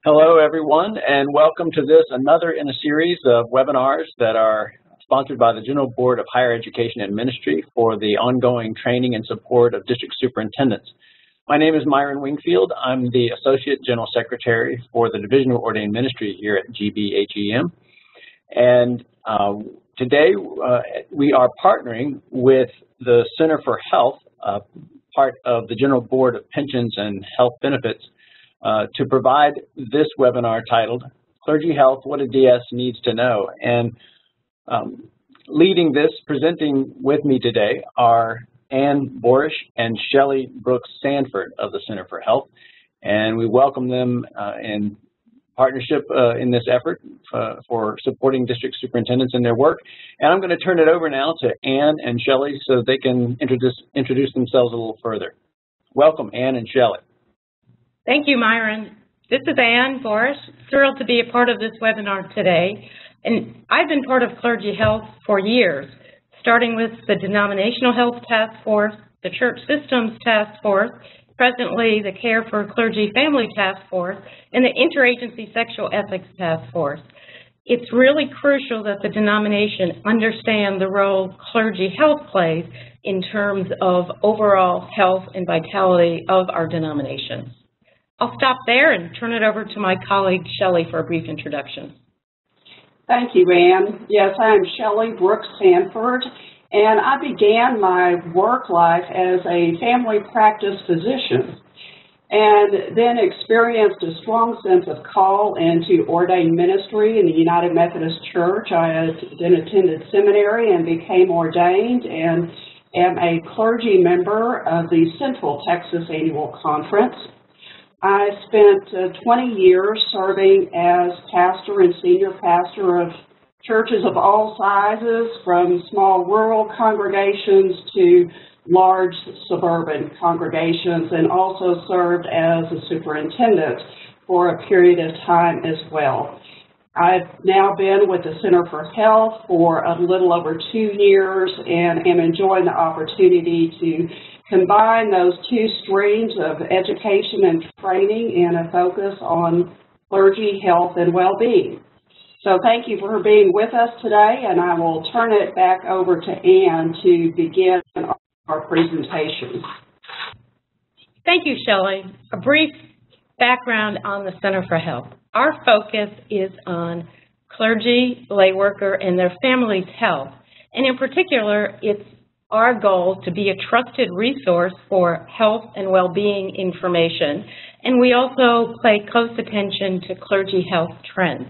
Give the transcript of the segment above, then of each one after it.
Hello, everyone, and welcome to another in a series of webinars that are sponsored by the General Board of Higher Education and Ministry for the ongoing training and support of district superintendents. My name is Myron Wingfield. I'm the Associate General Secretary for the Division of Ordained Ministry here at GBHEM. And today we are partnering with the Center for Health, part of the General Board of Pensions and Health Benefits, to provide this webinar titled Clergy Health, What a DS Needs to Know. And leading this, presenting with me today are Borish and Shelly Brooks-Sanford of the Center for Health. And we welcome them in partnership in this effort for supporting district superintendents in their work. And I'm going to turn it over now to Ann and Shelly so they can introduce themselves a little further. Welcome, Ann and Shelly. Thank you, Myron. This is Ann Borish, thrilled to be a part of this webinar today. And I've been part of Clergy Health for years, starting with the Denominational Health Task Force, the Church Systems Task Force, presently the Care for Clergy Family Task Force, and the Interagency Sexual Ethics Task Force. It's really crucial that the denomination understand the role clergy health plays in terms of overall health and vitality of our denomination. I'll stop there and turn it over to my colleague, Shelly, for a brief introduction. Thank you, Ann. Yes, I'm Shelly Brooks-Sanford, and I began my work life as a family practice physician and then experienced a strong sense of call into ordained ministry in the United Methodist Church. I then attended seminary and became ordained and am a clergy member of the Central Texas Annual Conference. I spent 20 years serving as pastor and senior pastor of churches of all sizes, from small rural congregations to large suburban congregations, and also served as a superintendent for a period of time as well. I've now been with the Center for Health for a little over 2 years and am enjoying the opportunity to combine those two streams of education and training in a focus on clergy health and well-being. So thank you for being with us today, and I will turn it back over to Ann to begin our presentation. Thank you, Shelly. A brief background on the Center for Health. Our focus is on clergy, lay worker, and their families' health. And in particular, it's our goal to be a trusted resource for health and well-being information. And we also pay close attention to clergy health trends.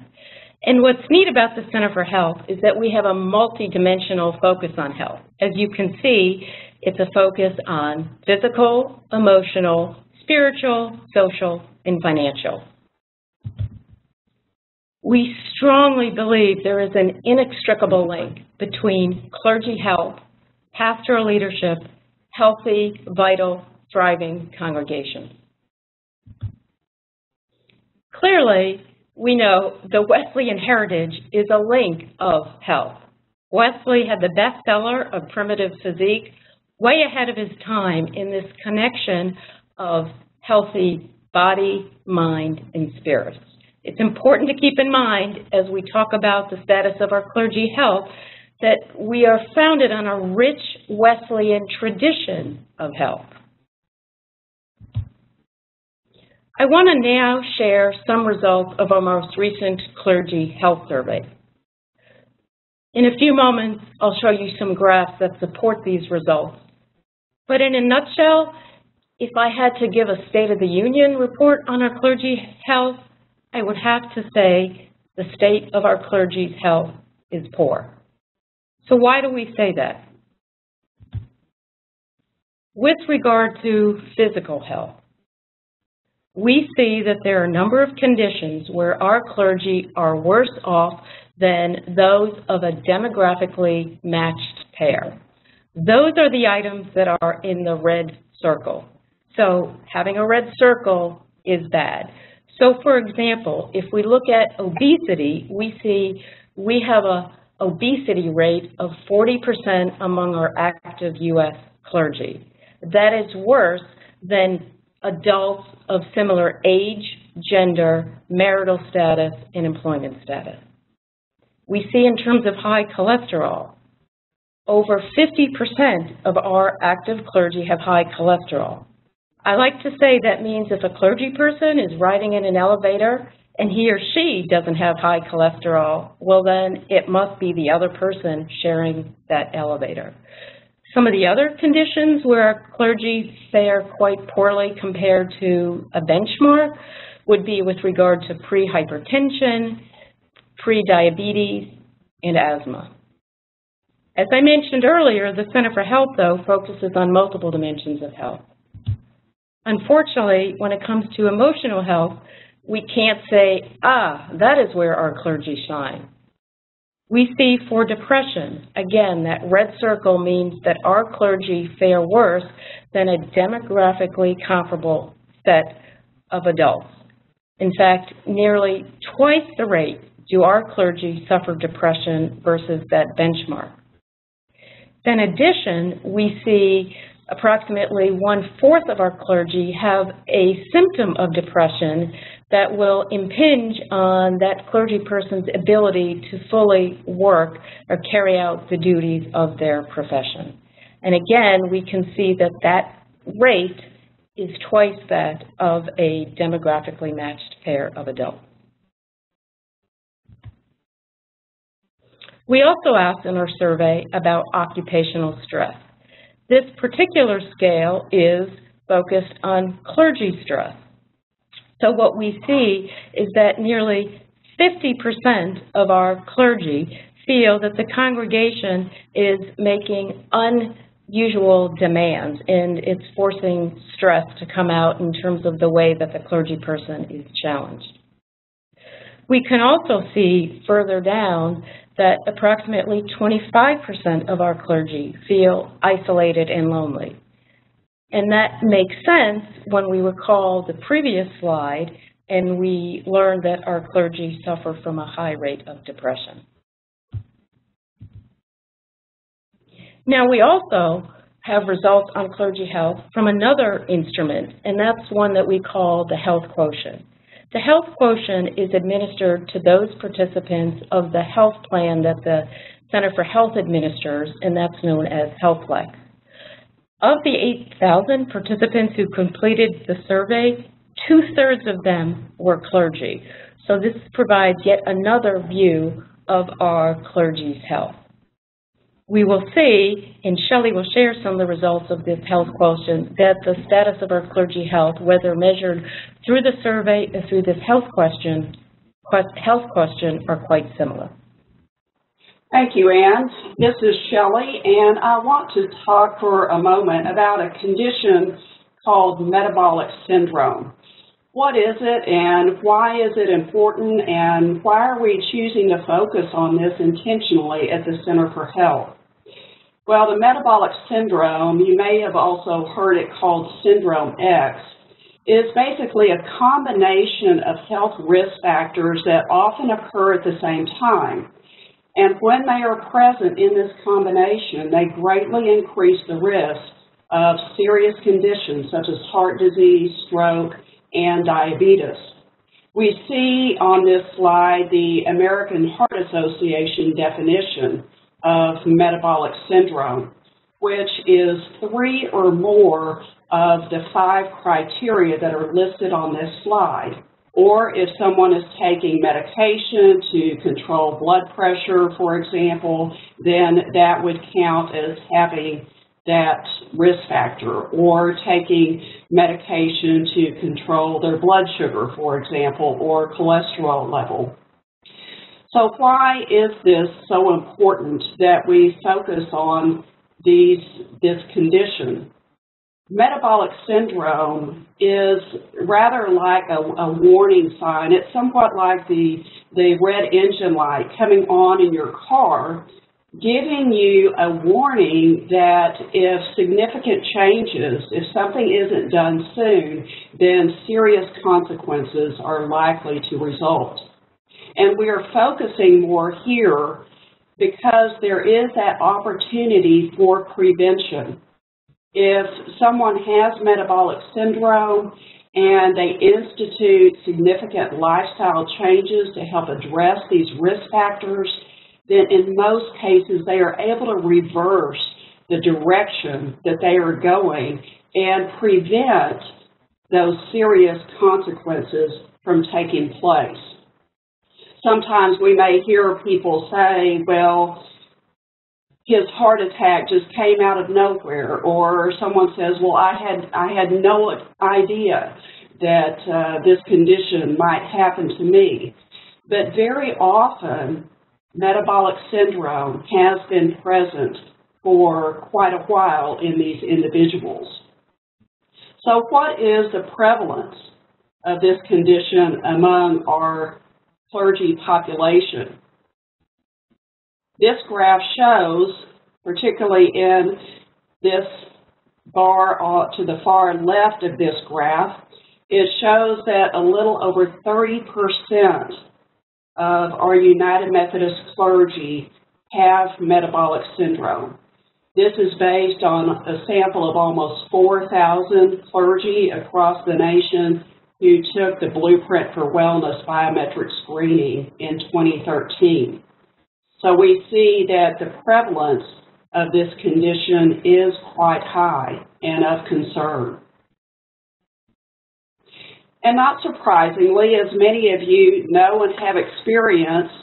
And what's neat about the Center for Health is that we have a multidimensional focus on health. As you can see, it's a focus on physical, emotional, spiritual, social, and financial. We strongly believe there is an inextricable link between clergy health, pastoral leadership, healthy, vital, thriving congregations. Clearly, we know the Wesleyan heritage is a link of health. Wesley had the bestseller of Primitive Physique way ahead of his time in this connection of healthy body, mind, and spirit. It's important to keep in mind as we talk about the status of our clergy health that we are founded on a rich Wesleyan tradition of health. I want to now share some results of our most recent clergy health survey. In a few moments, I'll show you some graphs that support these results. But in a nutshell, if I had to give a State of the Union report on our clergy health, I would have to say the state of our clergy's health is poor. So why do we say that? With regard to physical health, we see that there are a number of conditions where our clergy are worse off than those of a demographically matched pair. Those are the items that are in the red circle. So having a red circle is bad. So for example, if we look at obesity, we see we have a obesity rate of 40% among our active U.S. clergy. That is worse than adults of similar age gender, marital status, and employment status. We see in terms of high cholesterol, over 50% of our active clergy have high cholesterol. I like to say that means if a clergy person is riding in an elevator and he or she doesn't have high cholesterol, well then it must be the other person sharing that elevator. Some of the other conditions where our clergy fare quite poorly compared to a benchmark would be with regard to pre-hypertension, pre-diabetes, and asthma. As I mentioned earlier, the Center for Health, though, focuses on multiple dimensions of health. Unfortunately, when it comes to emotional health, we can't say, that is where our clergy shine. We see for depression, again, that red circle means that our clergy fare worse than a demographically comparable set of adults. In fact, nearly twice the rate do our clergy suffer depression versus that benchmark. In addition, we see approximately 1/4 of our clergy have a symptom of depression that will impinge on that clergy person's ability to fully work or carry out the duties of their profession. And again, we can see that that rate is twice that of a demographically matched pair of adults. We also asked in our survey about occupational stress. This particular scale is focused on clergy stress. So what we see is that nearly 50% of our clergy feel that the congregation is making unusual demands and it's forcing stress to come out in terms of the way that the clergy person is challenged. We can also see further down that approximately 25% of our clergy feel isolated and lonely. And that makes sense when we recall the previous slide and we learned that our clergy suffer from a high rate of depression. Now we also have results on clergy health from another instrument, and that's one that we call the health quotient. The health quotient is administered to those participants of the health plan that the Center for Health administers, and that's known as HealthFlex. Of the 8,000 participants who completed the survey, 2/3 of them were clergy. So this provides yet another view of our clergy's health. We will see, and Shelly will share some of the results of this health quotient, that the status of our clergy health, whether measured through the survey or through this health question, are quite similar. Thank you, Ann. This is Shelly, and I want to talk for a moment about a condition called metabolic syndrome. What is it, and why is it important, and why are we choosing to focus on this intentionally at the Center for Health? Well, the metabolic syndrome, you may have also heard it called Syndrome X, is basically a combination of health risk factors that often occur at the same time. And when they are present in this combination, they greatly increase the risk of serious conditions such as heart disease, stroke, and diabetes. We see on this slide the American Heart Association definition of metabolic syndrome, which is 3 or more of the 5 criteria that are listed on this slide. Or if someone is taking medication to control blood pressure, for example, then that would count as having that risk factor, or taking medication to control their blood sugar, for example, or cholesterol level. So why is this so important that we focus on this condition? Metabolic syndrome is rather like a warning sign. It's somewhat like the red engine light coming on in your car, giving you a warning that if significant changes, if something isn't done soon, then serious consequences are likely to result. And we are focusing more here because there is that opportunity for prevention. If someone has metabolic syndrome and they institute significant lifestyle changes to help address these risk factors, then in most cases they are able to reverse the direction that they are going and prevent those serious consequences from taking place. Sometimes we may hear people say, well, his heart attack just came out of nowhere, or someone says, well, I had no idea that this condition might happen to me. But very often, metabolic syndrome has been present for quite a while in these individuals. So what is the prevalence of this condition among our clergy population? This graph shows, particularly in this bar to the far left of this graph, it shows that a little over 30% of our United Methodist clergy have metabolic syndrome. This is based on a sample of almost 4,000 clergy across the nation who took the Blueprint for Wellness biometric screening in 2013. So we see that the prevalence of this condition is quite high and of concern. And not surprisingly, as many of you know and have experienced,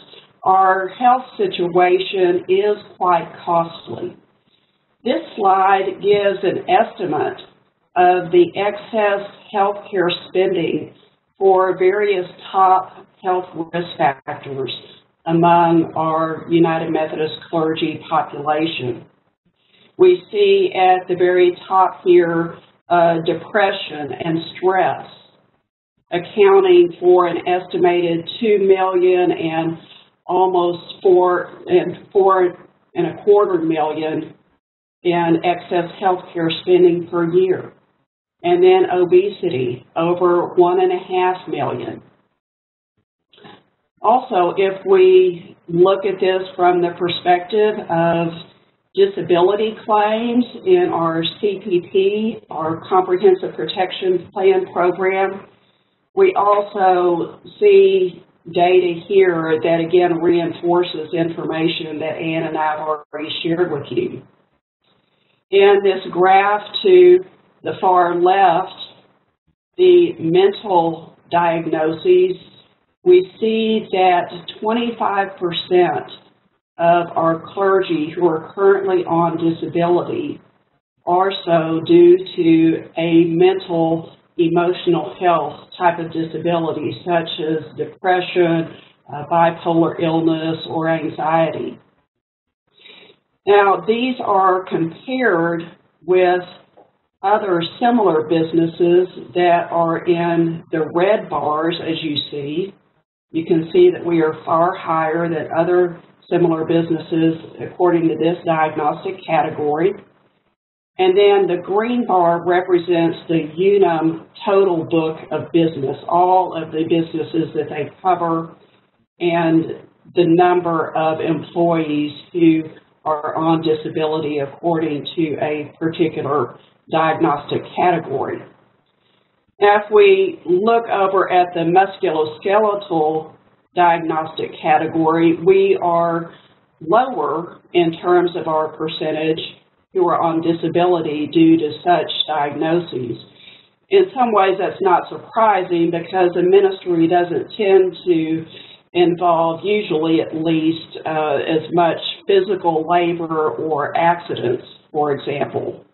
our health situation is quite costly. This slide gives an estimate of the excess healthcare spending for various top health risk factors among our United Methodist clergy population. We see at the very top here depression and stress, accounting for an estimated $2 million and almost $4.25 million in excess healthcare spending per year. And then obesity, over $1.5 million. Also, if we look at this from the perspective of disability claims in our CPP, our Comprehensive Protection Plan program, we also see data here that again reinforces information that Ann and I have already shared with you. In this graph to the far left, the mental diagnoses, we see that 25% of our clergy who are currently on disability are so due to a mental, emotional health type of disability, such as depression, bipolar illness, or anxiety. Now, these are compared with other similar businesses that are in the red bars, as you see. You can see that we are far higher than other similar businesses according to this diagnostic category. And then the green bar represents the Unum total book of business, all of the businesses that they cover and the number of employees who are on disability according to a particular diagnostic category. Now, if we look over at the musculoskeletal diagnostic category, we are lower in terms of our percentage who are on disability due to such diagnoses. In some ways, that's not surprising because the ministry doesn't tend to involve, usually at least, as much physical labor or accidents, for example.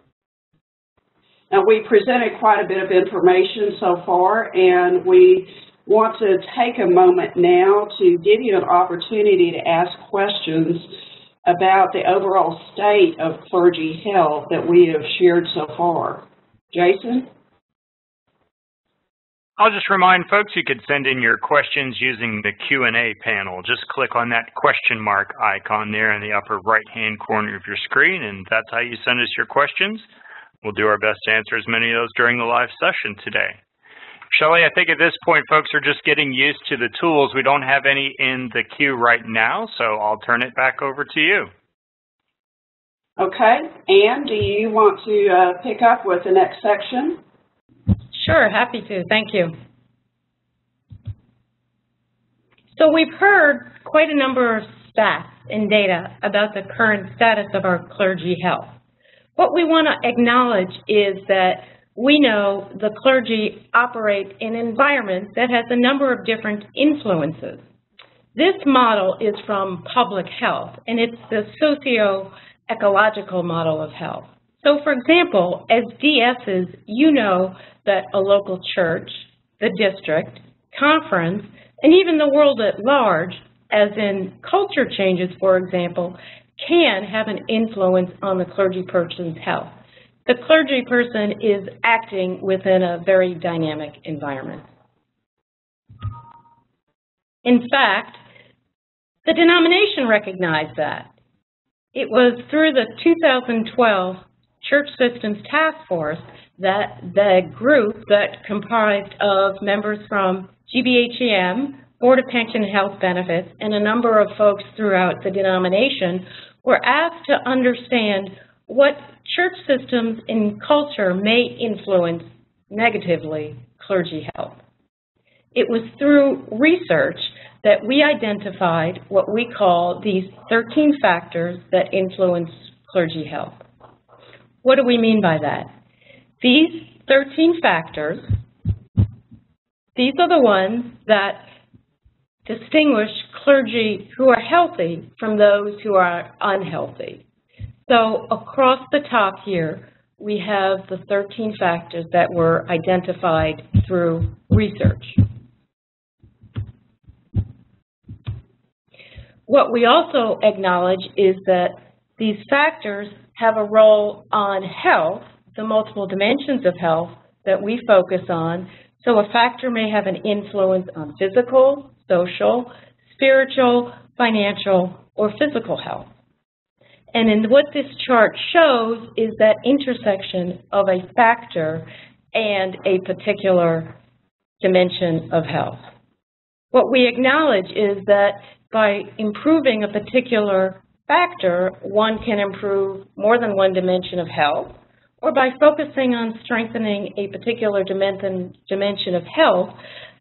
Now, we presented quite a bit of information so far, and we want to take a moment now to give you an opportunity to ask questions about the overall state of clergy health that we have shared so far. Jason? I'll just remind folks you could send in your questions using the Q&A panel. Just click on that question mark icon there in the upper right-hand corner of your screen, and that's how you send us your questions. We'll do our best to answer as many of those during the live session today. Shelly, I think at this point, folks are just getting used to the tools. We don't have any in the queue right now, so I'll turn it back over to you. Okay. Ann, do you want to pick up with the next section? Sure, happy to. Thank you. So we've heard quite a number of stats and data about the current status of our clergy health. What we want to acknowledge is that we know the clergy operate in environments that has a number of different influences. This model is from public health, and it's the socio-ecological model of health. So, for example, as DSs, you know that a local church, the district, conference, and even the world at large, as in culture changes, for example, can have an influence on the clergy person's health. The clergy person is acting within a very dynamic environment. In fact, the denomination recognized that. It was through the 2012 Church Systems Task Force that the group that comprised of members from GBHEM, Board of Pension and Health Benefits, and a number of folks throughout the denomination were asked to understand what church systems and culture may influence negatively clergy health. It was through research that we identified what we call these 13 factors that influence clergy health. What do we mean by that? These 13 factors, these are the ones that distinguish clergy who are healthy from those who are unhealthy. So across the top here, we have the 13 factors that were identified through research. What we also acknowledge is that these factors have a role on health, the multiple dimensions of health that we focus on. So a factor may have an influence on physical, social, spiritual, financial, or physical health. And in what this chart shows is that intersection of a factor and a particular dimension of health. What we acknowledge is that by improving a particular factor, one can improve more than one dimension of health, or by focusing on strengthening a particular dimension of health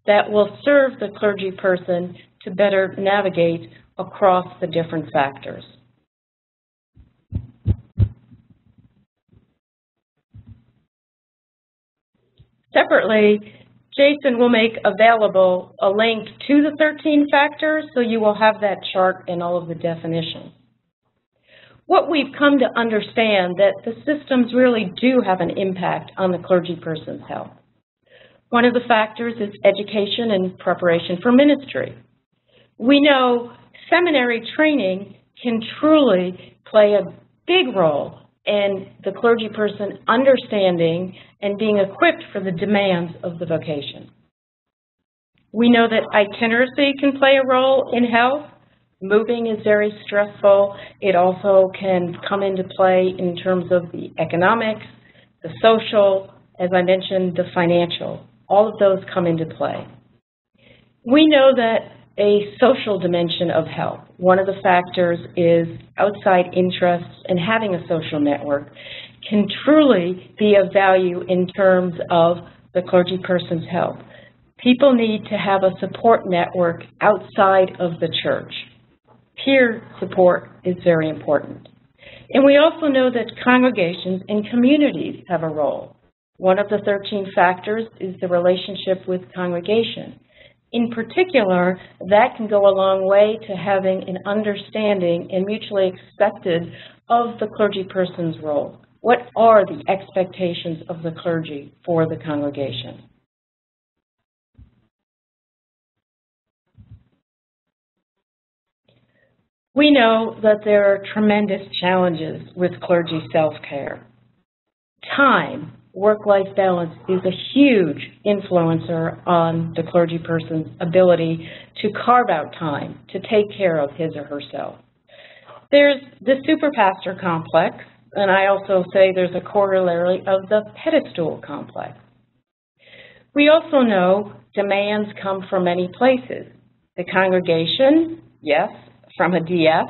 that will serve the clergy person to better navigate across the different factors. Separately, Jason will make available a link to the 13 factors, so you will have that chart and all of the definitions. What we've come to understand that the systems really do have an impact on the clergy person's health. One of the factors is education and preparation for ministry. We know seminary training can truly play a big role in the clergy person understanding and being equipped for the demands of the vocation. We know that itineracy can play a role in health. Moving is very stressful. It also can come into play in terms of the economics, the social, as I mentioned, the financial. All of those come into play. We know that a social dimension of health, one of the factors is outside interests and having a social network, can truly be of value in terms of the clergy person's health. People need to have a support network outside of the church. Peer support is very important. And we also know that congregations and communities have a role. One of the 13 factors is the relationship with congregation. In particular, that can go a long way to having an understanding and mutually accepted of the clergy person's role. What are the expectations of the clergy for the congregation? We know that there are tremendous challenges with clergy self-care. Time, work-life balance, is a huge influencer on the clergy person's ability to carve out time to take care of his or herself. There's the superpastor complex, and I also say there's a corollary of the pedestal complex. We also know demands come from many places. The congregation, yes, from a DS.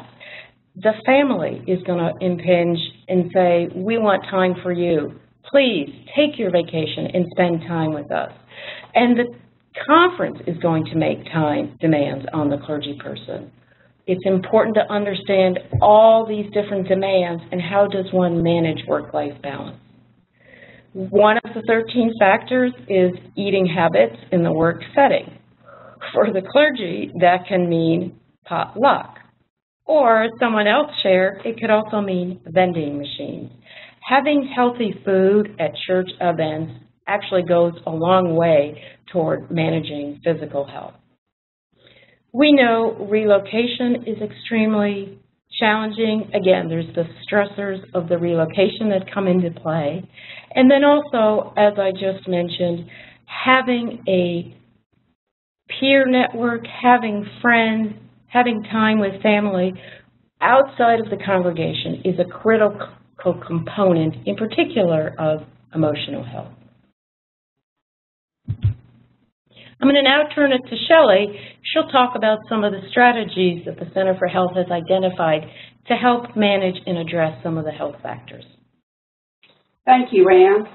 The family is going to impinge and say, we want time for you. Please take your vacation and spend time with us. And the conference is going to make time demands on the clergy person. It's important to understand all these different demands and how does one manage work-life balance. One of the 13 factors is eating habits in the work setting. For the clergy, that can mean potluck. Or, as someone else shared, it could also mean vending machines. Having healthy food at church events actually goes a long way toward managing physical health. We know relocation is extremely challenging. Again, there's the stressors of the relocation that come into play. And then also, as I just mentioned, having a peer network, having friends, having time with family outside of the congregation is a critical component, in particular, of emotional health. I'm going to now turn it to Shelly. She'll talk about some of the strategies that the Center for Health has identified to help manage and address some of the health factors. Thank you, Ann.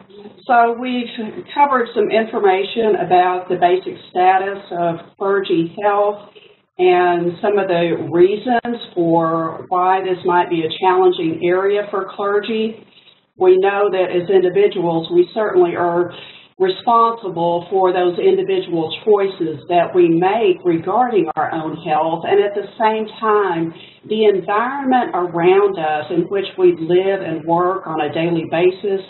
So we've covered some information about the basic status of clergy health and some of the reasons for why this might be a challenging area for clergy. We know that as individuals, we certainly are responsible for those individual choices that we make regarding our own health, and at the same time, the environment around us in which we live and work on a daily basis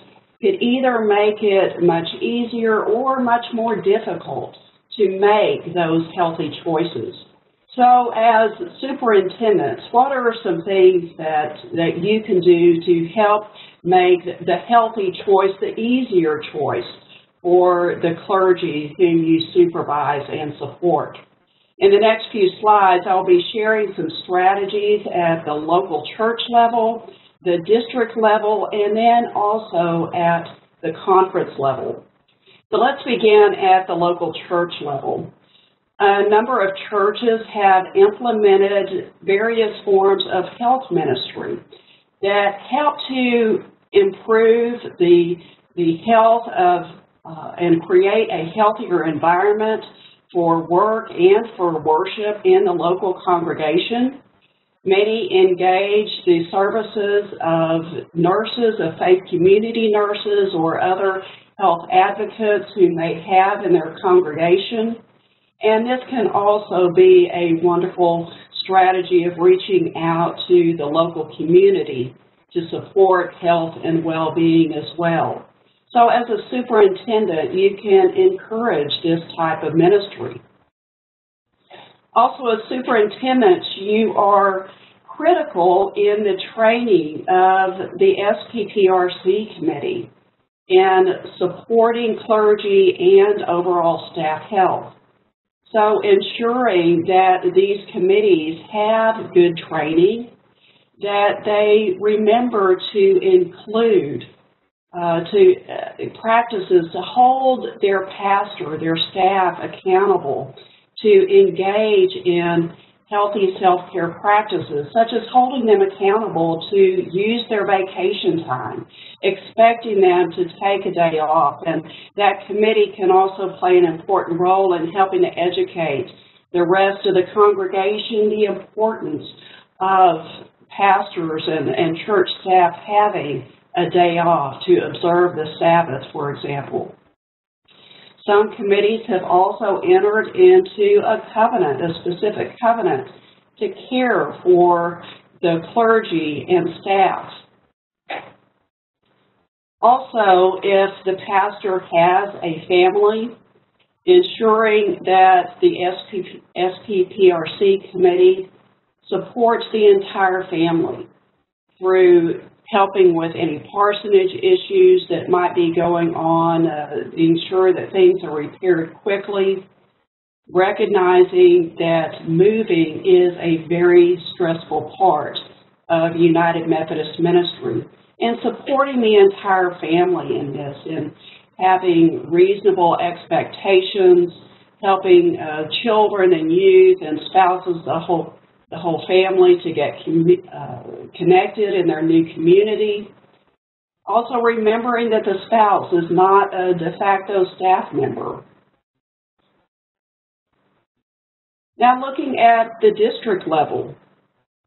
could either make it much easier or much more difficult to make those healthy choices. So as superintendents, what are some things that you can do to help make the healthy choice the easier choice for the clergy whom you supervise and support? In the next few slides, I'll be sharing some strategies at the local church level, the district level, and then also at the conference level. So let's begin at the local church level. A number of churches have implemented various forms of health ministry that help to improve the health of and create a healthier environment for work and for worship in the local congregation. Many engage the services of nurses, of faith community nurses, or other health advocates who they have in their congregation. And this can also be a wonderful strategy of reaching out to the local community to support health and well-being as well. So as a superintendent, you can encourage this type of ministry. Also, as superintendents, you are critical in the training of the SPPRC committee in supporting clergy and overall staff health. So ensuring that these committees have good training, that they remember to include practices to hold their pastor, their staff accountable to engage in healthy self-care practices, such as holding them accountable to use their vacation time, expecting them to take a day off. And that committee can also play an important role in helping to educate the rest of the congregation the importance of pastors and church staff having a day off to observe the Sabbath, for example. Some committees have also entered into a covenant, a specific covenant, to care for the clergy and staff. Also, if the pastor has a family, ensuring that the SPPRC committee supports the entire family through helping with any parsonage issues that might be going on, ensure that things are repaired quickly, recognizing that moving is a very stressful part of United Methodist ministry, and supporting the entire family in this, and having reasonable expectations, helping children and youth and spouses, the whole family to get connected in their new community, Also remembering that the spouse is not a de facto staff member. Now looking at the district level,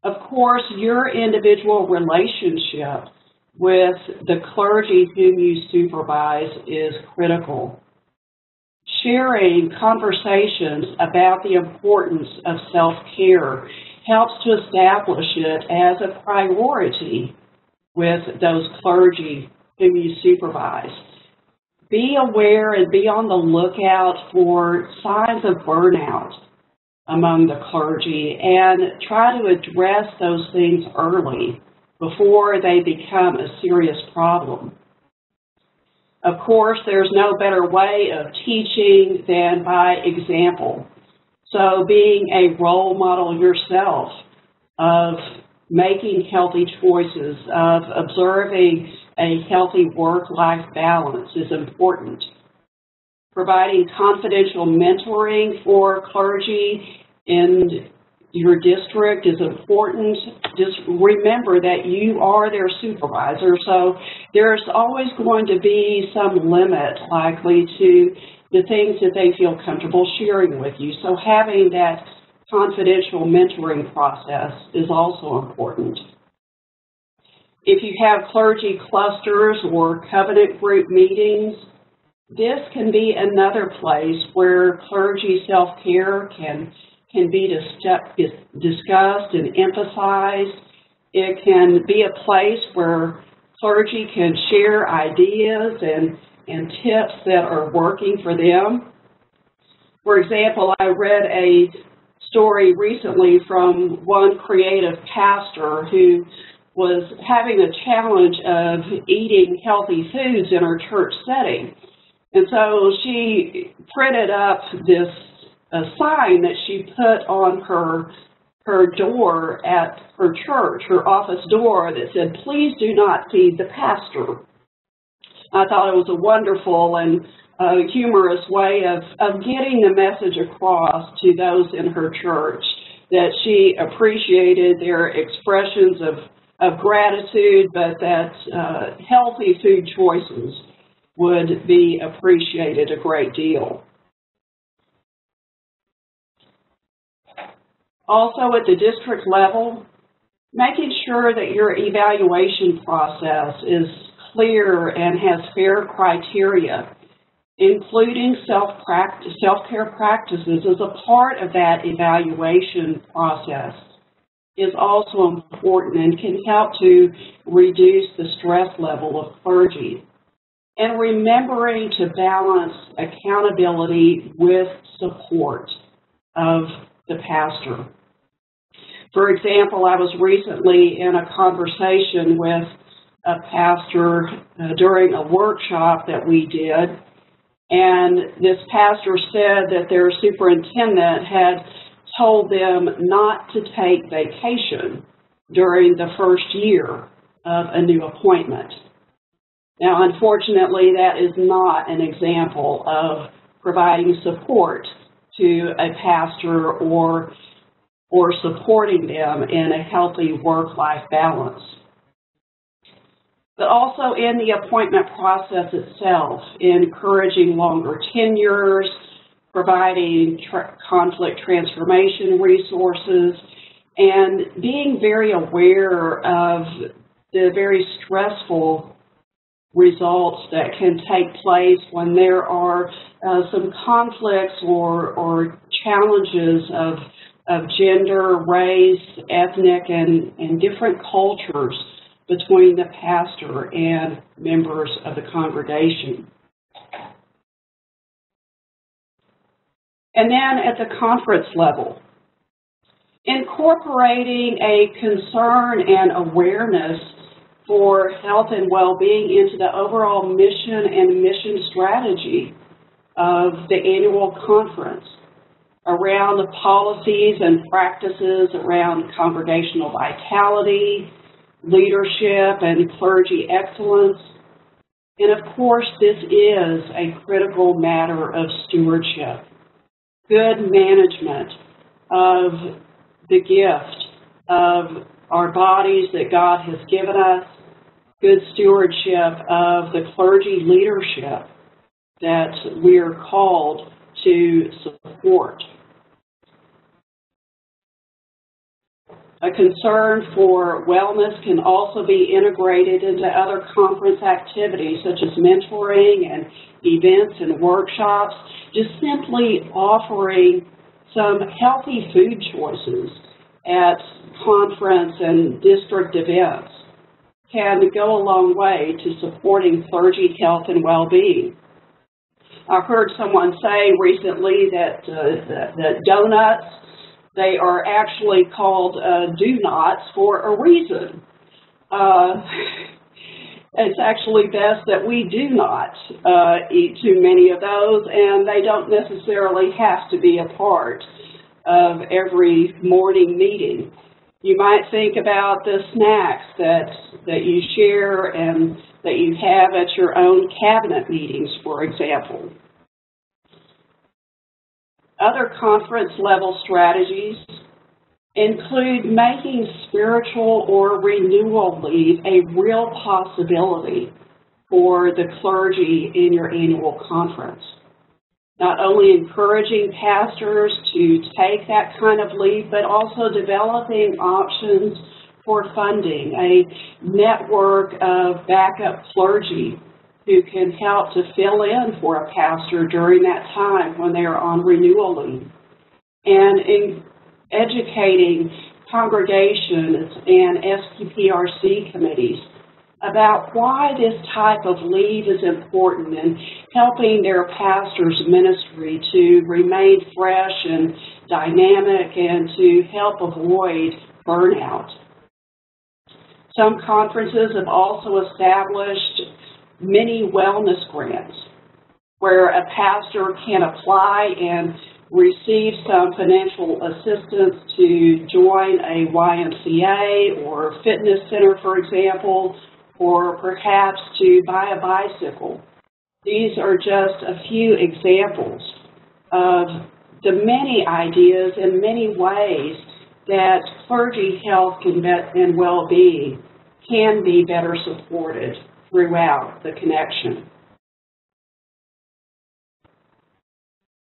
of course, your individual relationship with the clergy whom you supervise is critical. Sharing conversations about the importance of self-care helps to establish it as a priority with those clergy whom you supervise. Be aware and be on the lookout for signs of burnout among the clergy and try to address those things early before they become a serious problem. Of course, there's no better way of teaching than by example. So being a role model yourself of making healthy choices, of observing a healthy work-life balance is important. Providing confidential mentoring for clergy in your district is important. Just remember that you are their supervisor, so there's always going to be some limit likely to the things that they feel comfortable sharing with you. So having that confidential mentoring process is also important. If you have clergy clusters or covenant group meetings, this can be another place where clergy self-care can be discussed and emphasized. It can be a place where clergy can share ideas and tips that are working for them. For example, I read a story recently from one creative pastor who was having a challenge of eating healthy foods in her church setting. And so she printed up this sign that she put on her door at her church, her office door, that said, "Please do not feed the pastor." I thought it was a wonderful and humorous way of getting the message across to those in her church that she appreciated their expressions of gratitude, but that healthy food choices would be appreciated a great deal. Also at the district level, making sure that your evaluation process is clear and has fair criteria, including self-care practices as a part of that evaluation process is also important and can help to reduce the stress level of clergy. And remembering to balance accountability with support of the pastor. For example, I was recently in a conversation with a pastor during a workshop that we did, and this pastor said that their superintendent had told them not to take vacation during the first year of a new appointment. Now, unfortunately, that is not an example of providing support to a pastor or supporting them in a healthy work-life balance. But also in the appointment process itself, encouraging longer tenures, providing conflict transformation resources, and being very aware of the very stressful results that can take place when there are some conflicts or challenges of gender, race, ethnic, and different cultures between the pastor and members of the congregation. And then at the conference level, incorporating a concern and awareness for health and well-being into the overall mission and mission strategy of the annual conference around the policies and practices around congregational vitality, leadership, and clergy excellence. And of course, this is a critical matter of stewardship. Good management of the gift of our bodies that God has given us, good stewardship of the clergy leadership that we are called to support. A concern for wellness can also be integrated into other conference activities such as mentoring and events and workshops. Just simply offering some healthy food choices at conference and district events can go a long way to supporting clergy health and well-being. I heard someone say recently that donuts, they are actually called do-nots for a reason. It's actually best that we do not eat too many of those, and they don't necessarily have to be a part of every morning meeting. You might think about the snacks that you share and that you have at your own cabinet meetings, for example. Other conference-level strategies include making spiritual or renewal leave a real possibility for the clergy in your annual conference. Not only encouraging pastors to take that kind of leave, but also developing options for funding, a network of backup clergy who can help to fill in for a pastor during that time when they are on renewal leave. And in educating congregations and SPPRC committees about why this type of leave is important and helping their pastor's ministry to remain fresh and dynamic and to help avoid burnout. Some conferences have also established many wellness grants where a pastor can apply and receive some financial assistance to join a YMCA or fitness center, for example, or perhaps to buy a bicycle. These are just a few examples of the many ideas and many ways that clergy health and well-being can be better supported throughout the connection.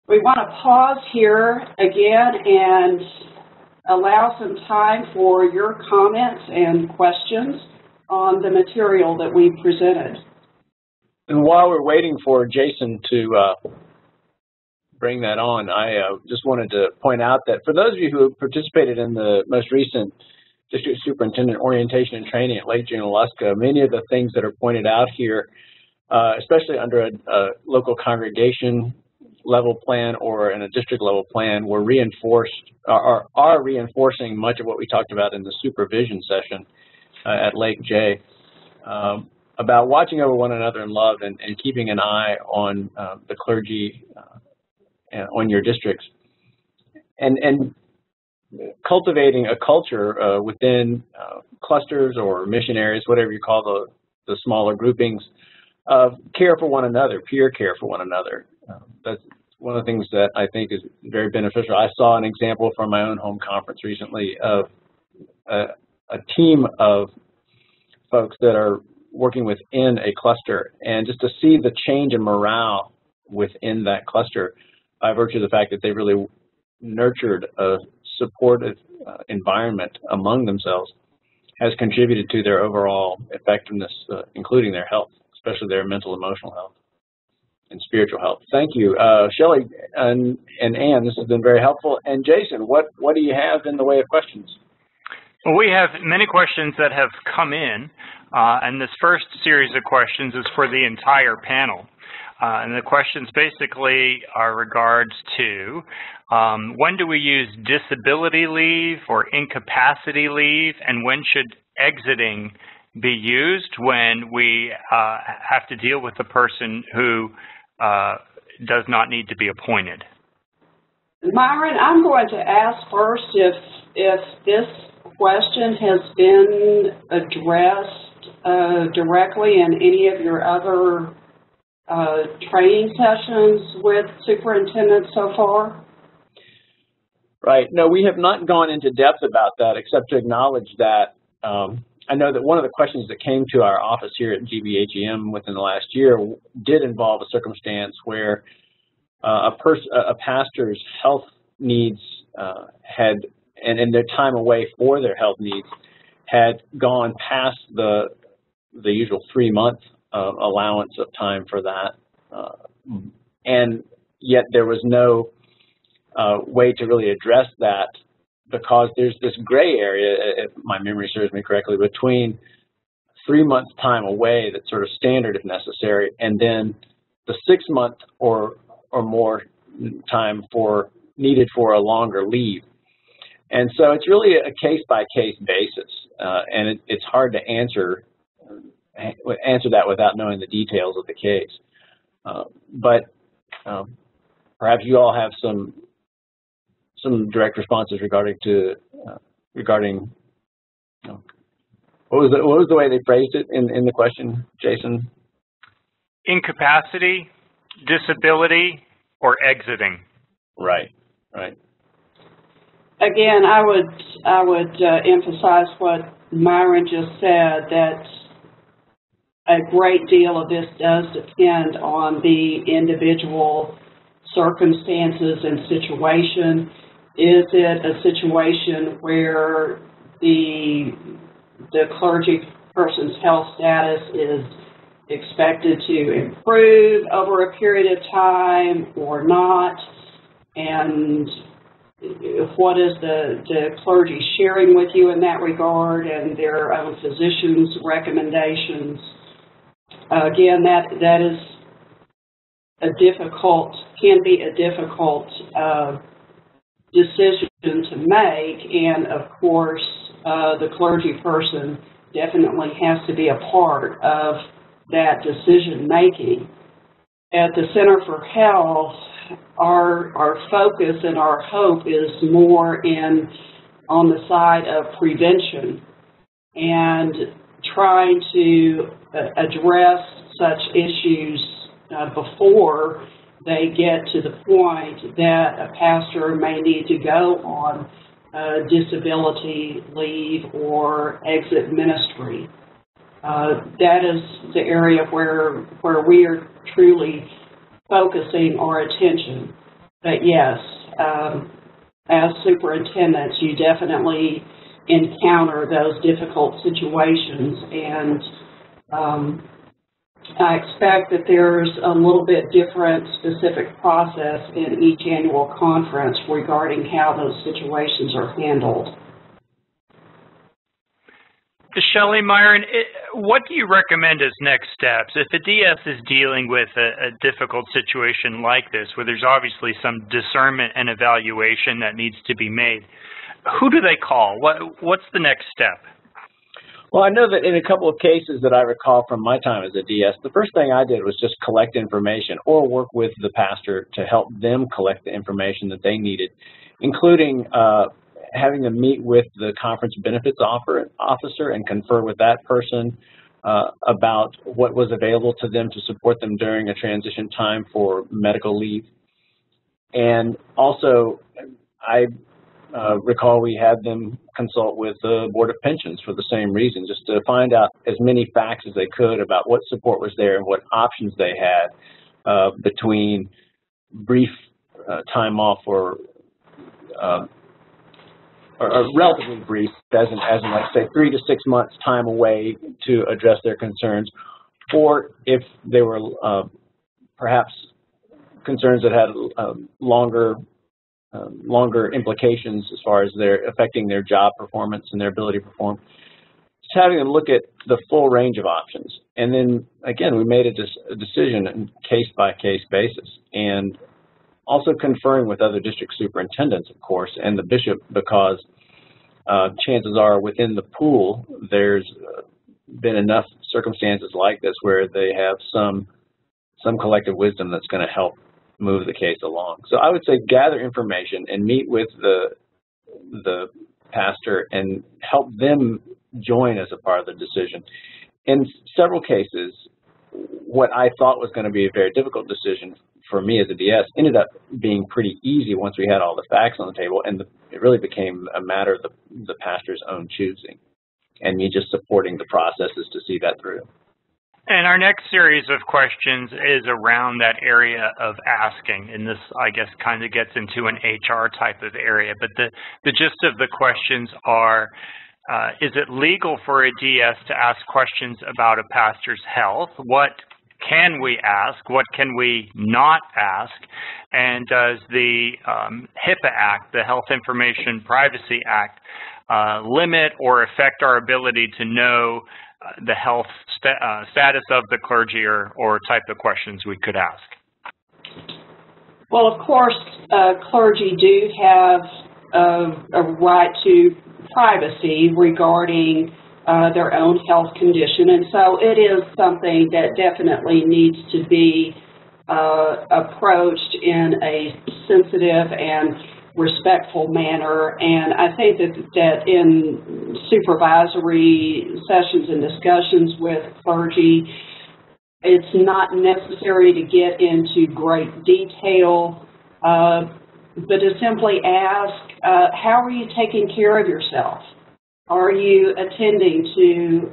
We want to pause here again and allow some time for your comments and questions on the material that we presented. And while we're waiting for Jason to bring that on, I just wanted to point out that for those of you who participated in the most recent District Superintendent Orientation and Training at Lake Junaluska, many of the things that are pointed out here, especially under a local congregation level plan or in a district level plan, were reinforced, are reinforcing much of what we talked about in the supervision session at Lake J, about watching over one another in love and keeping an eye on the clergy on your districts, and cultivating a culture within clusters or mission areas, whatever you call the smaller groupings, of care for one another, peer care for one another. That's one of the things that I think is very beneficial. I saw an example from my own home conference recently of a team of folks that are working within a cluster, and just to see the change in morale within that cluster by virtue of the fact that they really nurtured a supportive environment among themselves has contributed to their overall effectiveness, including their health, especially their mental, emotional health and spiritual health. Thank you. Shelly and Ann, this has been very helpful. And Jason, what do you have in the way of questions? Well, we have many questions that have come in, and this first series of questions is for the entire panel. And the questions basically are regards to when do we use disability leave or incapacity leave, and when should exiting be used when we have to deal with a person who does not need to be appointed? Myron, I'm going to ask first if this question has been addressed directly in any of your other training sessions with superintendents so far? Right. No, we have not gone into depth about that, except to acknowledge that I know that one of the questions that came to our office here at GBHEM within the last year did involve a circumstance where a pastor's health needs and their time away for their health needs had gone past the usual 3-month allowance of time for that, and yet there was no way to really address that, because there's this gray area, if my memory serves me correctly, between 3 months time away that's sort of standard if necessary, and then the 6-month or more time needed for a longer leave. And so it's really a case-by-case basis, and it's hard to answer that without knowing the details of the case. But perhaps you all have some direct responses regarding what was the way they phrased it in the question, Jason? Incapacity, disability, or exiting. Right. Again, I would emphasize what Myron just said, that a great deal of this does depend on the individual circumstances and situation. Is it a situation where the clergy person's health status is expected to improve over a period of time or not? And what is the clergy sharing with you in that regard, and their own physician's recommendations? Again, that is can be a difficult decision to make, and of course the clergy person definitely has to be a part of that decision making. At the Center for Health, our focus and our hope is more on the side of prevention and trying to address such issues before they get to the point that a pastor may need to go on disability leave or exit ministry. That is the area where we are truly focusing our attention. But yes, as superintendents, you definitely encounter those difficult situations, and I expect that there's a little bit different specific process in each annual conference regarding how those situations are handled. Shelly, Myron, what do you recommend as next steps? If a DS is dealing with a difficult situation like this, where there's obviously some discernment and evaluation that needs to be made, who do they call? What's the next step? Well, I know that in a couple of cases that I recall from my time as a DS, the first thing I did was just collect information or work with the pastor to help them collect the information that they needed, including having them meet with the conference benefits officer and confer with that person about what was available to them to support them during a transition time for medical leave. And also, I recall we had them consult with the Board of Pensions for the same reason, just to find out as many facts as they could about what support was there and what options they had between brief time off or relatively brief, as in like say 3 to 6 months time away to address their concerns, or if they were perhaps concerns that had longer implications as far as they're affecting their job performance and their ability to perform. Just having them look at the full range of options. And then, again, we made a decision on a case-by-case basis. And also conferring with other district superintendents, of course, and the bishop, because chances are within the pool, there's been enough circumstances like this where they have some collective wisdom that's going to help move the case along. So I would say gather information and meet with the pastor and help them join as a part of the decision. In several cases, what I thought was going to be a very difficult decision for me as a DS ended up being pretty easy once we had all the facts on the table, and it really became a matter of the pastor's own choosing. and me just supporting the processes to see that through. And our next series of questions is around that area of asking, and this, I guess, kind of gets into an HR type of area, but the gist of the questions are, is it legal for a DS to ask questions about a pastor's health? What can we ask? What can we not ask? And does the HIPAA Act, the Health Information Privacy Act, limit or affect our ability to know the health status of the clergy or type of questions we could ask? Well, of course, clergy do have a right to privacy regarding their own health condition, and so it is something that definitely needs to be approached in a sensitive and respectful manner. And I think that in supervisory sessions and discussions with clergy, it's not necessary to get into great detail, but to simply ask, how are you taking care of yourself? Are you attending to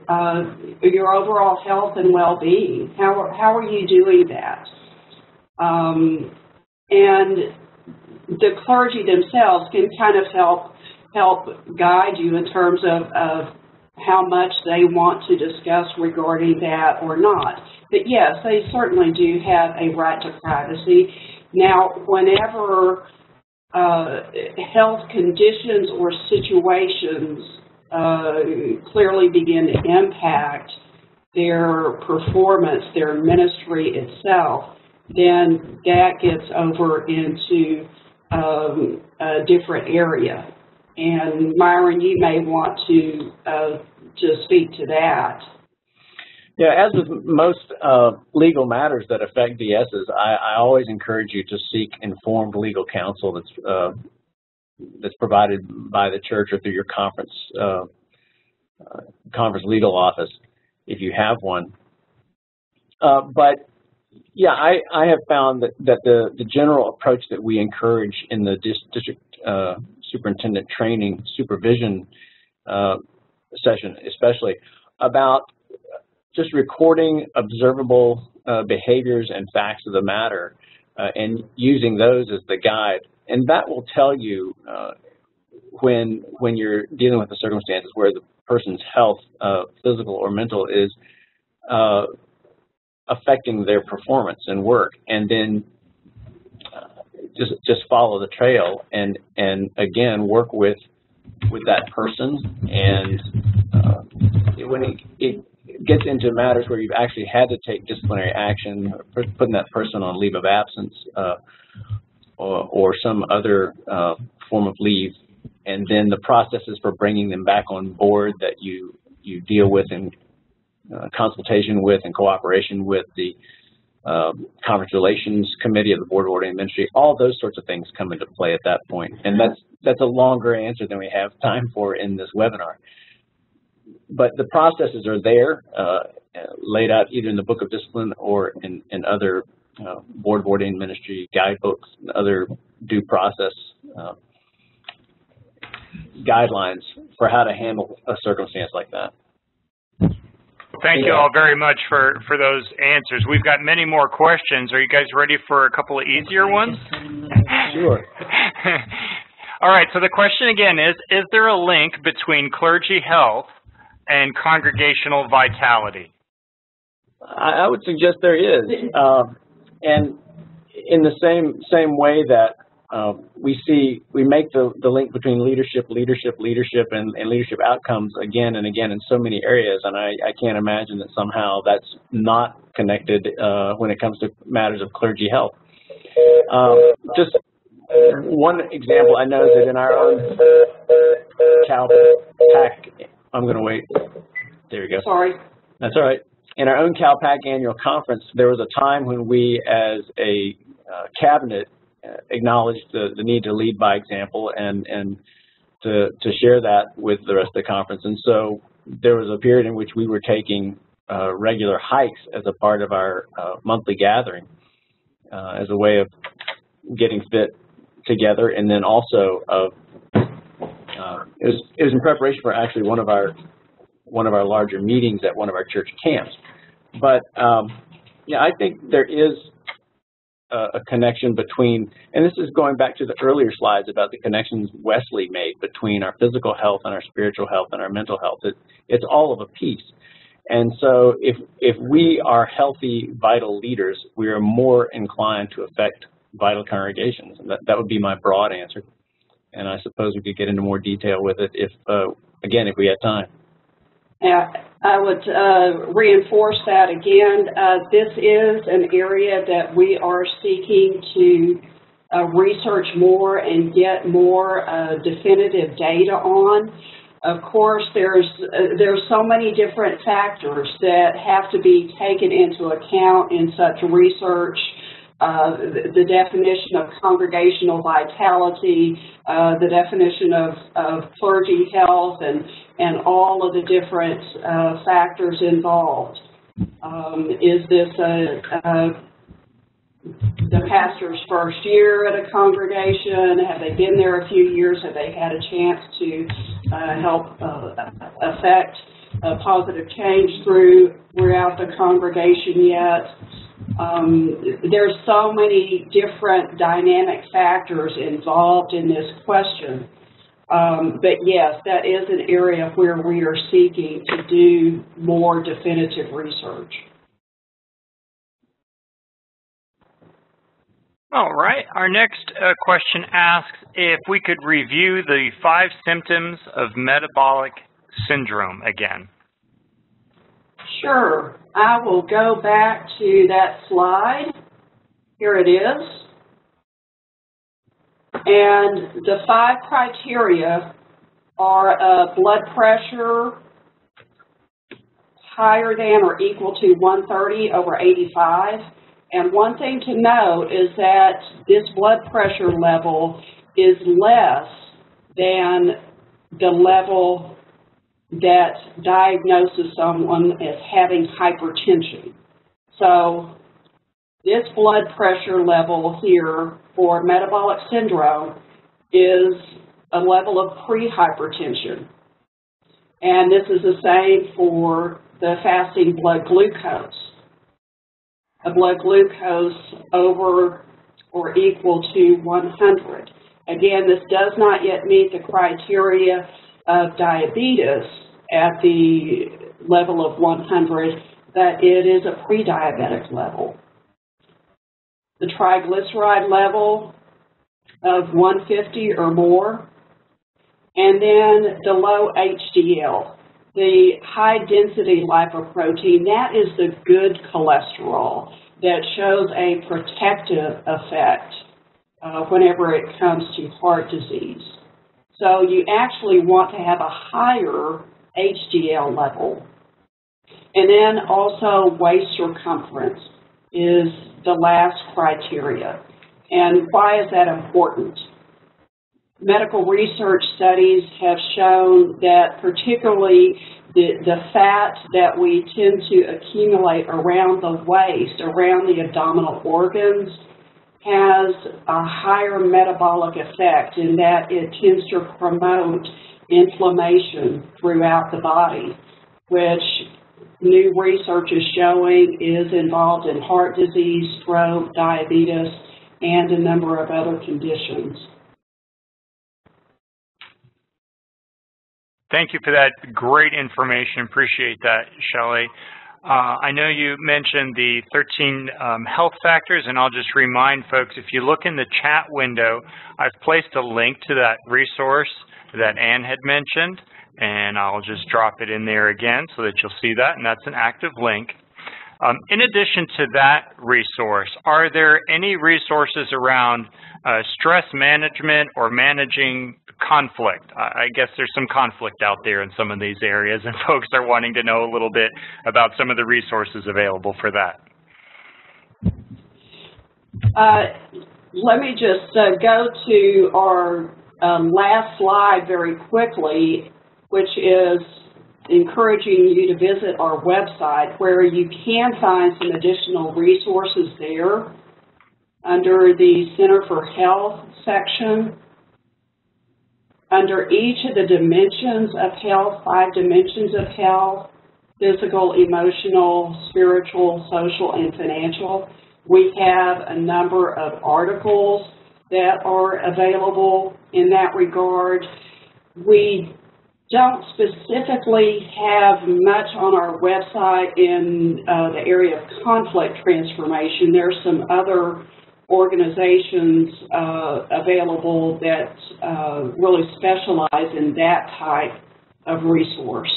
your overall health and well-being? How are you doing that? And the clergy themselves can kind of help guide you in terms of how much they want to discuss regarding that or not. But yes, they certainly do have a right to privacy. Now, whenever health conditions or situations clearly begin to impact their performance, their ministry itself, then that gets over into a different area. And Myron, you may want to speak to that. Yeah, as with most legal matters that affect DSs, I always encourage you to seek informed legal counsel that's provided by the church or through your conference legal office, if you have one. But yeah, I have found that the general approach that we encourage in the district superintendent training supervision session, especially about just recording observable behaviors and facts of the matter and using those as the guide. And that will tell you when you're dealing with the circumstances where the person's health, physical or mental, is affecting their performance and work, and then just follow the trail and again work with that person. And when it gets into matters where you've actually had to take disciplinary action, putting that person on leave of absence or some other form of leave, and then the processes for bringing them back on board that you deal with in consultation with and cooperation with the Conference Relations Committee of the Board of Ordained Ministry, all those sorts of things come into play at that point. And that's a longer answer than we have time for in this webinar. But the processes are there, laid out either in the Book of Discipline or in other Board of Ordained Ministry guidebooks and other due process guidelines for how to handle a circumstance like that. Thank you all very much for those answers. We've got many more questions. Are you guys ready for a couple of easier ones? Sure. All right, so the question again is there a link between clergy health and congregational vitality? I would suggest there is. And in the same way that we make the link between leadership, and leadership outcomes again and again in so many areas, and I can't imagine that somehow that's not connected when it comes to matters of clergy health. Just one example, I know that in our own CalPAC, I'm going to wait. There we go. Sorry. That's all right. In our own CalPAC annual conference, there was a time when we, as a cabinet, acknowledged the need to lead by example and to share that with the rest of the conference. And so there was a period in which we were taking regular hikes as a part of our monthly gathering as a way of getting fit together, and then also of it was in preparation for actually one of our one of our larger meetings at one of our church camps. But yeah, I think there is a connection between, and this is going back to the earlier slides about the connections Wesley made between our physical health and our spiritual health and our mental health. It's all of a piece. And so if we are healthy, vital leaders, we are more inclined to affect vital congregations. And that would be my broad answer. And I suppose we could get into more detail with it if we had time. Yeah, I would reinforce that again. This is an area that we are seeking to research more and get more definitive data on. Of course, there's so many different factors that have to be taken into account in such research. The definition of congregational vitality, the definition of clergy health, and all of the different factors involved. Is this the pastor's first year at a congregation? Have they been there a few years? Have they had a chance to help affect positive change throughout the congregation yet? There's so many different dynamic factors involved in this question. But yes, that is an area where we are seeking to do more definitive research. All right. Our next question asks if we could review the 5 symptoms of metabolic syndrome again. Sure. I will go back to that slide. Here it is. And the 5 criteria are blood pressure higher than or equal to 130/85. And one thing to note is that this blood pressure level is less than the level that diagnoses someone as having hypertension. So this blood pressure level here for metabolic syndrome is a level of pre-hypertension. And this is the same for the fasting blood glucose. A blood glucose over or equal to 100. Again, this does not yet meet the criteria of diabetes at the level of 100, but it is a pre-diabetic level. The triglyceride level of 150 or more, and then the low HDL. The high-density lipoprotein, that is the good cholesterol that shows a protective effect whenever it comes to heart disease. So you actually want to have a higher HDL level. And then also waist circumference is the last criteria. And why is that important? Medical research studies have shown that particularly the fat that we tend to accumulate around the waist, around the abdominal organs, has a higher metabolic effect in that it tends to promote inflammation throughout the body, which new research is showing is involved in heart disease, stroke, diabetes, and a number of other conditions. Thank you for that great information. Appreciate that, Shelly. I know you mentioned the 13 health factors, and I'll just remind folks, if you look in the chat window, I've placed a link to that resource that Ann had mentioned, and I'll just drop it in there again so that you'll see that, and that's an active link. In addition to that resource, are there any resources around stress management or managing conflict? I guess there's some conflict out there in some of these areas, and folks are wanting to know a little bit about some of the resources available for that. Let me just go to our last slide very quickly, which is encouraging you to visit our website where you can find some additional resources there under the Center for Health section. Under each of the dimensions of health, 5 dimensions of health, physical, emotional, spiritual, social, and financial, we have a number of articles that are available in that regard. We don't specifically have much on our website in the area of conflict transformation. There's some other organizations available that really specialize in that type of resource.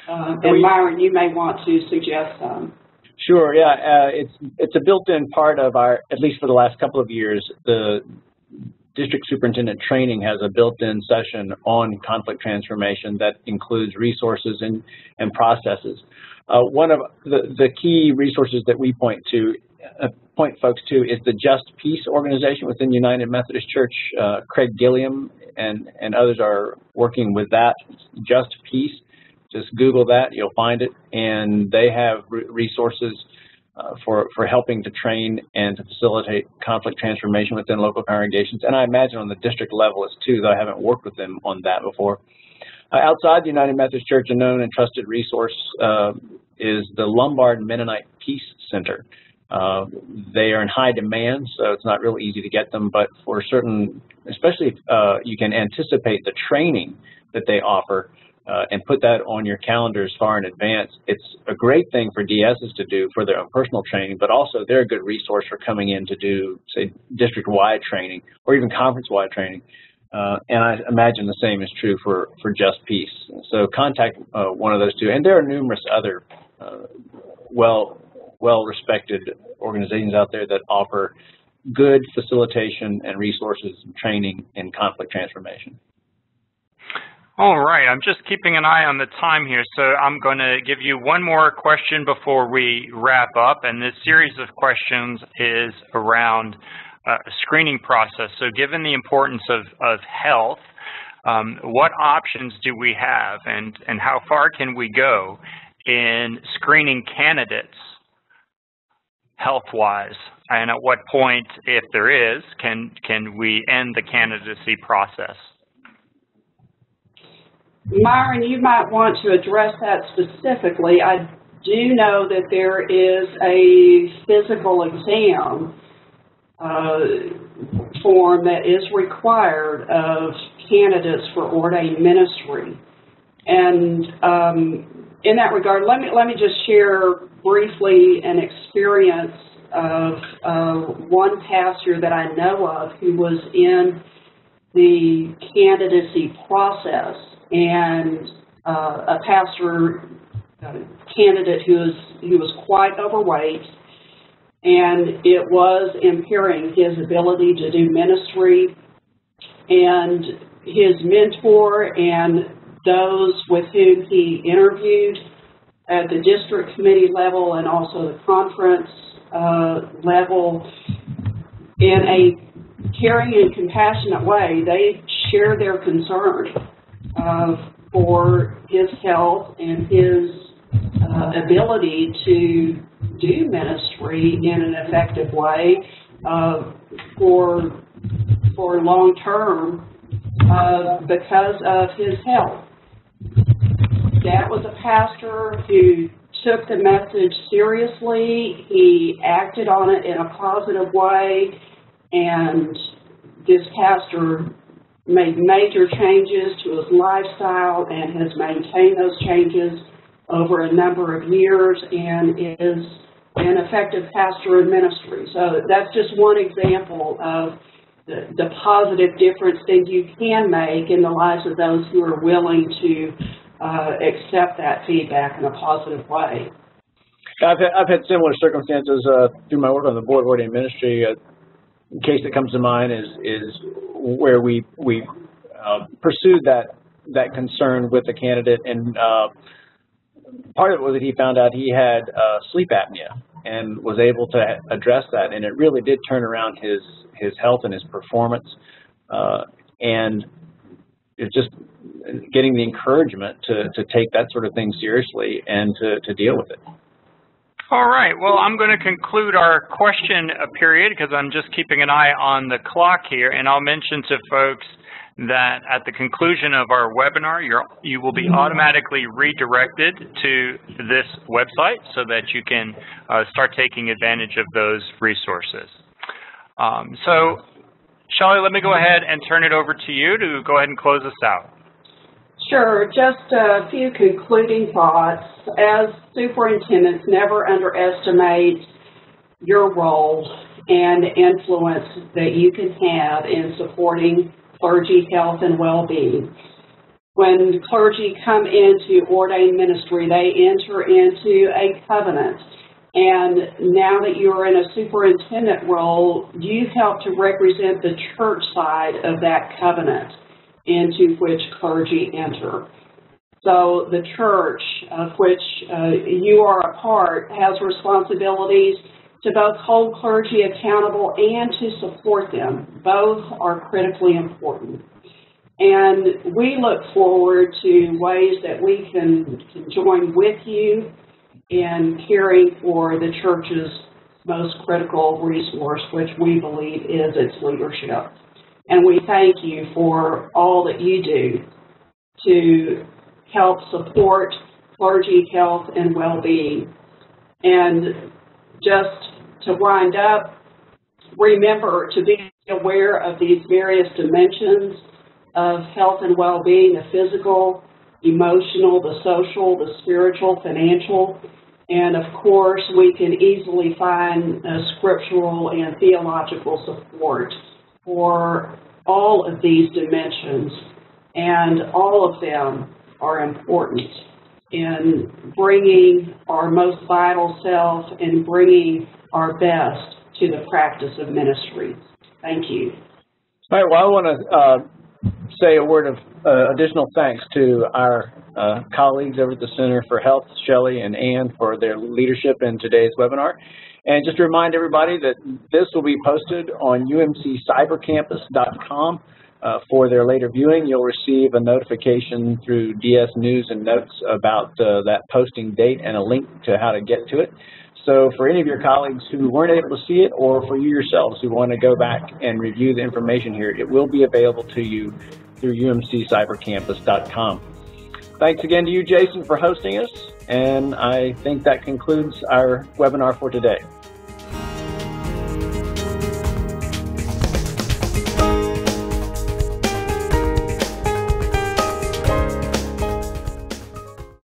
And Myron, you may want to suggest some. Sure, yeah. It's a built-in part of our, at least for the last couple of years, the district superintendent training has a built-in session on conflict transformation that includes resources and processes. One of the key resources that we point folks to is the Just Peace organization within United Methodist Church. Craig Gilliam and others are working with that, Just Peace. Just Google that, you'll find it, and they have resources for helping to train and to facilitate conflict transformation within local congregations. And I imagine on the district level it's too, though I haven't worked with them on that before. Outside the United Methodist Church, a known and trusted resource is the Lombard Mennonite Peace Center. They are in high demand, so it's not really easy to get them, but for certain, especially if you can anticipate the training that they offer, and put that on your calendars far in advance. It's a great thing for DSs to do for their own personal training, but also they're a good resource for coming in to do, say, district-wide training or even conference-wide training. And I imagine the same is true for Just Peace. So contact one of those two. And there are numerous other well-respected organizations out there that offer good facilitation and resources and training in conflict transformation. All right, I'm just keeping an eye on the time here, so I'm going to give you one more question before we wrap up, and this series of questions is around a screening process. So given the importance of health, what options do we have, and how far can we go in screening candidates health-wise? And at what point, if there is, can we end the candidacy process? Myron, you might want to address that specifically. I do know that there is a physical exam form that is required of candidates for ordained ministry. And in that regard, let me just share briefly an experience of one pastor that I know of who was in the candidacy process, and a pastor candidate who was quite overweight, and it was impairing his ability to do ministry. And his mentor and those with whom he interviewed at the district committee level and also the conference level, in a caring and compassionate way, they shared their concern for his health and his ability to do ministry in an effective way for long term because of his health. That was a pastor who took the message seriously. He acted on it in a positive way, and this pastor made major changes to his lifestyle and has maintained those changes over a number of years and is an effective pastor in ministry. So that's just one example of the positive difference that you can make in the lives of those who are willing to accept that feedback in a positive way. I've had similar circumstances through my work on the Board of Ordained Ministry. A case that comes to mind is where we pursued that concern with the candidate, and part of it was that he found out he had sleep apnea and was able to address that, and it really did turn around his health and his performance, and it's just getting the encouragement to take that sort of thing seriously and to deal with it. All right. Well, I'm going to conclude our question period because I'm just keeping an eye on the clock here, and I'll mention to folks that at the conclusion of our webinar, you will be automatically redirected to this website so that you can start taking advantage of those resources. So, Shelly, let me go ahead and turn it over to you to go ahead and close us out. Sure. Just a few concluding thoughts. As superintendents, never underestimate your role and influence that you can have in supporting clergy health and well-being. When clergy come into ordained ministry, they enter into a covenant. And now that you're in a superintendent role, you help to represent the church side of that covenant into which clergy enter. So the church of which you are a part has responsibilities to both hold clergy accountable and to support them. Both are critically important. And we look forward to ways that we can join with you in caring for the church's most critical resource, which we believe is its leadership. And we thank you for all that you do to help support clergy health and well-being. And just to wind up, remember to be aware of these various dimensions of health and well-being, the physical, emotional, the social, the spiritual, financial, and of course we can easily find scriptural and theological support for all of these dimensions, and all of them are important in bringing our most vital self and bringing our best to the practice of ministry. Thank you. All right, well, I want to say a word of additional thanks to our colleagues over at the Center for Health, Shelly and Ann, for their leadership in today's webinar. And just to remind everybody that this will be posted on umccybercampus.com for their later viewing. You'll receive a notification through DS News and Notes about that posting date and a link to how to get to it. So for any of your colleagues who weren't able to see it, or for you yourselves who want to go back and review the information here, it will be available to you through umccybercampus.com. Thanks again to you, Jason, for hosting us, and I think that concludes our webinar for today.